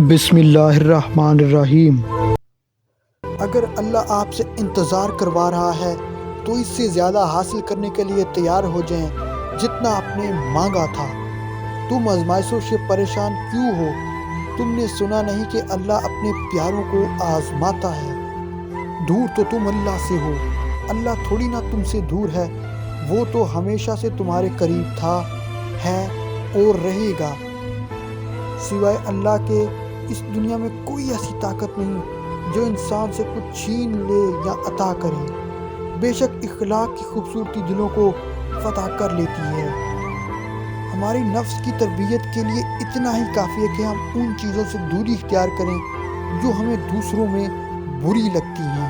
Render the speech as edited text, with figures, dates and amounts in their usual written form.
बिस्मिल्लाहिर्रहमानिर्रहीम। अगर अल्लाह आपसे इंतज़ार करवा रहा है तो इससे ज़्यादा हासिल करने के लिए तैयार हो जाएं जितना आपने मांगा था। तुम आजमाइशों से परेशान क्यों हो? तुमने सुना नहीं कि अल्लाह अपने प्यारों को आजमाता है। दूर तो तुम अल्लाह से हो, अल्लाह थोड़ी ना तुमसे दूर है। वो तो हमेशा से तुम्हारे करीब था, है और रहेगा। सिवाय अल्लाह के इस दुनिया में कोई ऐसी ताकत नहीं जो इंसान से कुछ छीन ले या अता करे। बेशक इखलाक की खूबसूरती दिलों को फतह कर लेती है। हमारी नफ्स की तरबियत के लिए इतना ही काफ़ी है कि हम उन चीज़ों से दूरी इख्तियार करें जो हमें दूसरों में बुरी लगती हैं।